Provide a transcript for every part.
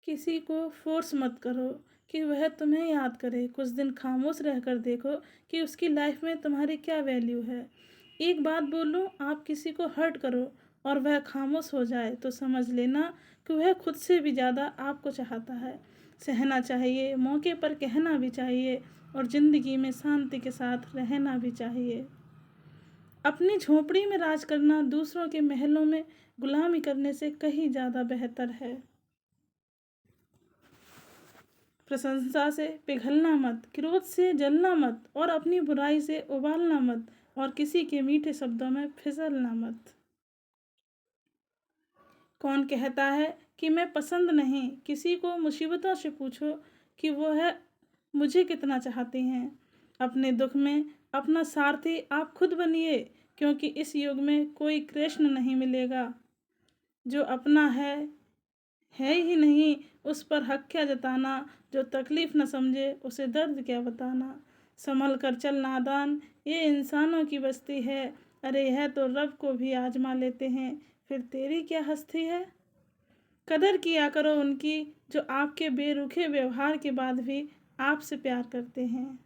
किसी को फ़ोर्स मत करो कि वह तुम्हें याद करे। कुछ दिन खामोश रहकर देखो कि उसकी लाइफ में तुम्हारी क्या वैल्यू है। एक बात बोलूं, आप किसी को हर्ट करो और वह खामोश हो जाए तो समझ लेना कि वह खुद से भी ज़्यादा आपको चाहता है। सहना चाहिए, मौके पर कहना भी चाहिए और ज़िंदगी में शांति के साथ रहना भी चाहिए। अपनी झोपड़ी में राज करना दूसरों के महलों में गुलामी करने से कहीं ज़्यादा बेहतर है। प्रशंसा से पिघलना मत, क्रोध से जलना मत और अपनी बुराई से उबालना मत और किसी के मीठे शब्दों में फिसलना मत। कौन कहता है कि मैं पसंद नहीं? किसी को मुसीबतों से पूछो कि वो है मुझे कितना चाहती हैं। अपने दुख में अपना सारथी आप खुद बनिए, क्योंकि इस युग में कोई कृष्ण नहीं मिलेगा। जो अपना है ही नहीं, उस पर हक क्या जताना। जो तकलीफ न समझे उसे दर्द क्या बताना। संभल कर चल नादान, ये इंसानों की बस्ती है। अरे यह तो रब को भी आजमा लेते हैं, फिर तेरी क्या हस्ती है। कदर किया करो उनकी जो आपके बेरुखे व्यवहार के बाद भी आपसे प्यार करते हैं।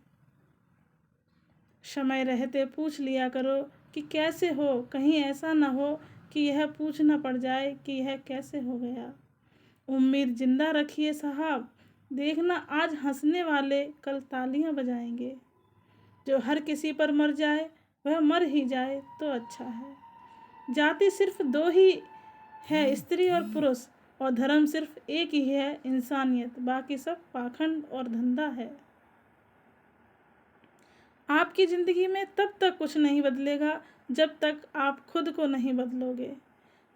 समय रहते पूछ लिया करो कि कैसे हो, कहीं ऐसा न हो कि यह पूछना पड़ जाए कि यह कैसे हो गया। उम्मीद जिंदा रखिए साहब, देखना आज हंसने वाले कल तालियां बजाएंगे। जो हर किसी पर मर जाए वह मर ही जाए तो अच्छा है। जाति सिर्फ दो ही है, स्त्री और पुरुष, और धर्म सिर्फ एक ही है, इंसानियत। बाकी सब पाखंड और धंधा है। आपकी ज़िंदगी में तब तक कुछ नहीं बदलेगा जब तक आप खुद को नहीं बदलोगे।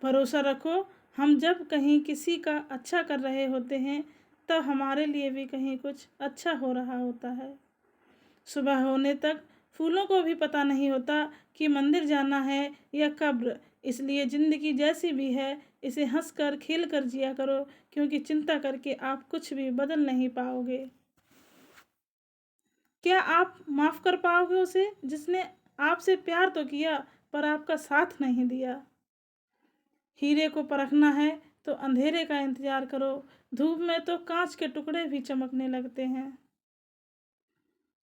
भरोसा रखो, हम जब कहीं किसी का अच्छा कर रहे होते हैं तब हमारे लिए भी कहीं कुछ अच्छा हो रहा होता है। सुबह होने तक फूलों को भी पता नहीं होता कि मंदिर जाना है या कब्र। इसलिए ज़िंदगी जैसी भी है इसे हंसकर खेल कर जिया करो, क्योंकि चिंता करके आप कुछ भी बदल नहीं पाओगे। क्या आप माफ़ कर पाओगे उसे जिसने आपसे प्यार तो किया पर आपका साथ नहीं दिया। हीरे को परखना है तो अंधेरे का इंतज़ार करो, धूप में तो कांच के टुकड़े भी चमकने लगते हैं।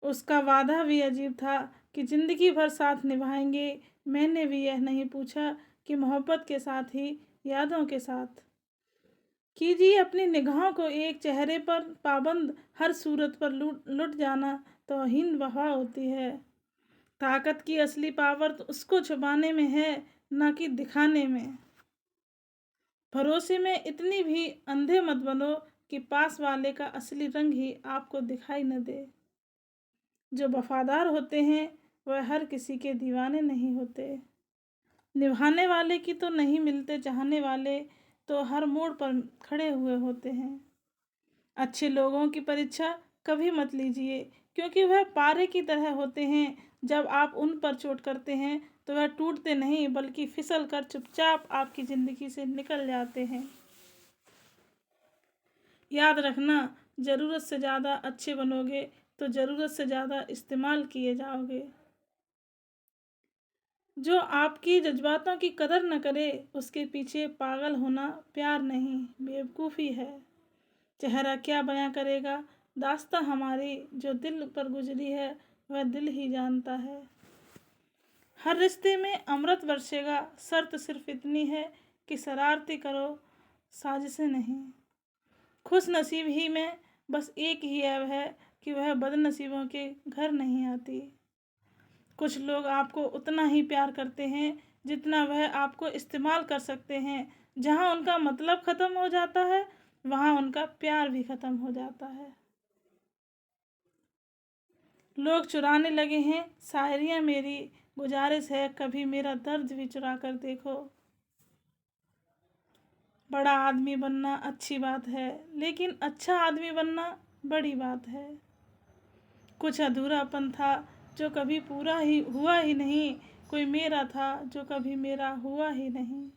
उसका वादा भी अजीब था कि ज़िंदगी भर साथ निभाएंगे। मैंने भी यह नहीं पूछा कि मोहब्बत के साथ ही यादों के साथ। कीजिए अपनी निगाहों को एक चेहरे पर पाबंद, हर सूरत पर लुट लुट जाना तौहीन वफा होती है। ताकत की असली पावर तो उसको छुपाने में है, ना कि दिखाने में। भरोसे में इतनी भी अंधे मत बनो कि पास वाले का असली रंग ही आपको दिखाई न दे। जो वफादार होते हैं वह हर किसी के दीवाने नहीं होते। निभाने वाले की तो नहीं मिलते, चाहने वाले तो हर मोड़ पर खड़े हुए होते हैं। अच्छे लोगों की परीक्षा कभी मत लीजिए, क्योंकि वह पारे की तरह होते हैं। जब आप उन पर चोट करते हैं तो वह टूटते नहीं बल्कि फिसल कर चुपचाप आपकी ज़िंदगी से निकल जाते हैं। याद रखना, ज़रूरत से ज़्यादा अच्छे बनोगे तो ज़रूरत से ज़्यादा इस्तेमाल किए जाओगे। जो आपकी जज्बातों की कदर न करे उसके पीछे पागल होना प्यार नहीं, बेवकूफ़ी है। चेहरा क्या बयां करेगा दास्तां हमारी, जो दिल पर गुजरी है वह दिल ही जानता है। हर रिश्ते में अमृत बरसेगा, शर्त सिर्फ इतनी है कि शरारती करो, साजिशें नहीं। खुश नसीब ही में बस एक ही ऐब है कि वह बदनसीबों के घर नहीं आती। कुछ लोग आपको उतना ही प्यार करते हैं जितना वह आपको इस्तेमाल कर सकते हैं। जहाँ उनका मतलब ख़त्म हो जाता है वहाँ उनका प्यार भी ख़त्म हो जाता है। लोग चुराने लगे हैं शायरियाँ मेरी, गुजारिश है कभी मेरा दर्द भी चुरा कर देखो। बड़ा आदमी बनना अच्छी बात है, लेकिन अच्छा आदमी बनना बड़ी बात है। कुछ अधूरापन था जो कभी पूरा ही हुआ ही नहीं, कोई मेरा था जो कभी मेरा हुआ ही नहीं।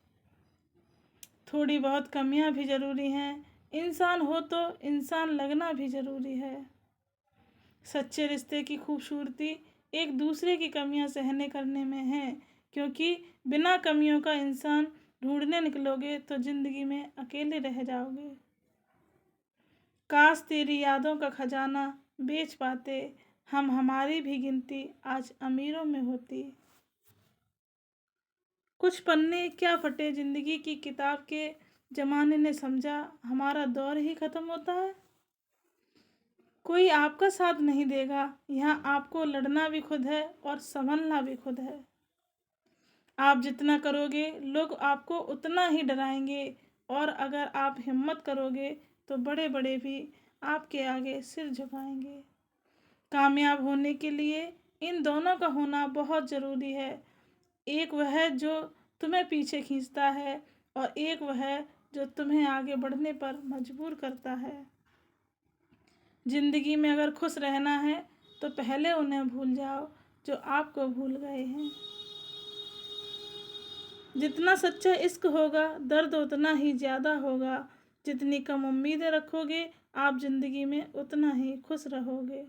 थोड़ी बहुत कमियां भी ज़रूरी हैं, इंसान हो तो इंसान लगना भी ज़रूरी है। सच्चे रिश्ते की खूबसूरती एक दूसरे की कमियां सहने करने में है, क्योंकि बिना कमियों का इंसान ढूंढने निकलोगे तो ज़िंदगी में अकेले रह जाओगे। काश तेरी यादों का खजाना बेच पाते हम, हमारी भी गिनती आज अमीरों में होती। कुछ पन्ने क्या फटे जिंदगी की किताब के, जमाने ने समझा हमारा दौर ही खत्म होता है। कोई आपका साथ नहीं देगा, यहाँ आपको लड़ना भी खुद है और संभलना भी खुद है। आप जितना करोगे लोग आपको उतना ही डराएंगे, और अगर आप हिम्मत करोगे तो बड़े बड़े भी आपके आगे सिर झुकाएंगे। कामयाब होने के लिए इन दोनों का होना बहुत ज़रूरी है। एक वह है जो तुम्हें पीछे खींचता है, और एक वह है जो तुम्हें आगे बढ़ने पर मजबूर करता है। ज़िंदगी में अगर खुश रहना है तो पहले उन्हें भूल जाओ जो आपको भूल गए हैं। जितना सच्चा इश्क होगा दर्द उतना ही ज़्यादा होगा। जितनी कम उम्मीदें रखोगे आप ज़िंदगी में उतना ही खुश रहोगे।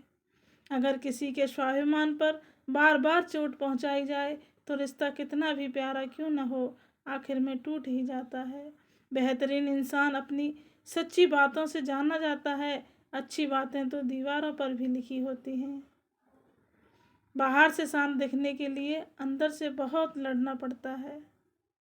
अगर किसी के स्वाभिमान पर बार बार चोट पहुंचाई जाए तो रिश्ता कितना भी प्यारा क्यों न हो आखिर में टूट ही जाता है। बेहतरीन इंसान अपनी सच्ची बातों से जाना जाता है। अच्छी बातें तो दीवारों पर भी लिखी होती हैं। बाहर से शांत दिखने के लिए अंदर से बहुत लड़ना पड़ता है।